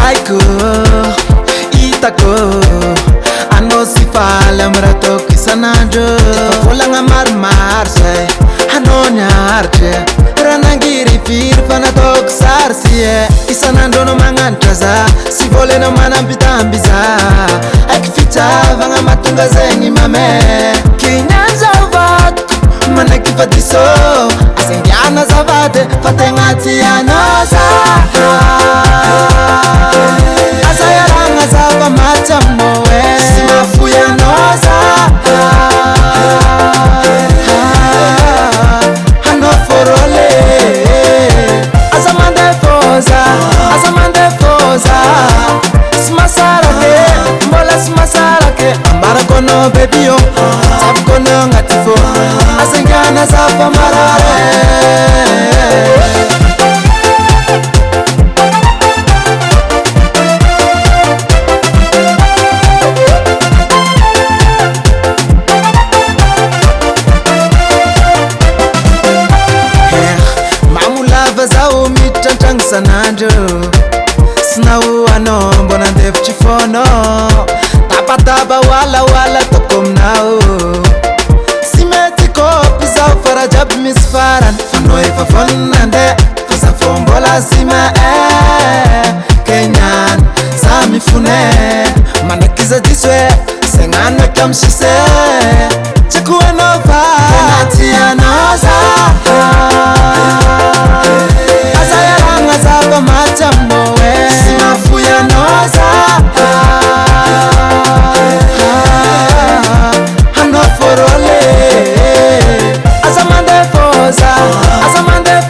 Aiko, itako, ano si fala marato kisananjo. Pulang amar marse, ano nyarche. Ranangiri fir panatok sarsie. Kisananjo no mangantraza, si vole no manambitambiza. Akifita vanga matunga zengi mame. Kinyanza vat, manakifadiso. Asengiana zavate, fatengati anosa. Asayaranga zava machamoe, simafuya nosa. Hano forole, azamande foza. Smasarake, mbola smasarake. Ambara kono baby yo, tap kono ngatifo. Asengana zava marare. Sananjo Snau ano mbona ndefu chifono Tapa wala tokom nao Simetiko pisa ufarajab misfaran Fano ifa fonande Fasa fombola sima Kenyan Sami fune Manakiza diswe Sengan wekam shise Chikuwe nova Kenati anosa Zava machamoe, simafuya nosa. Hano forole, azamande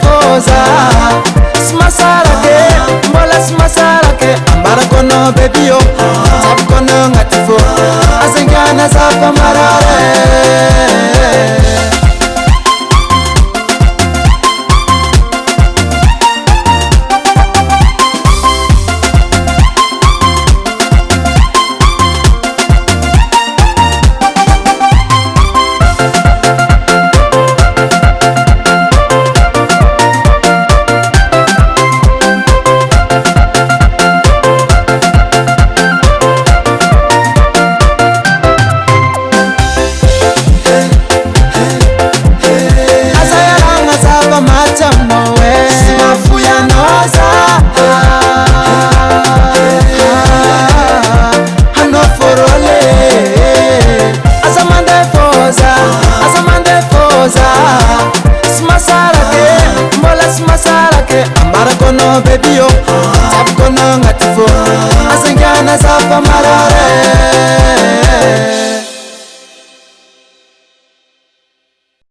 foza. Smasarake, mbola smasarake. Ambara kono baby yo, tap kono ngatifo. Asengana zava marare. Smasarake, ambara kono baby yo, tap kono ngatifo. Asengana zava marare.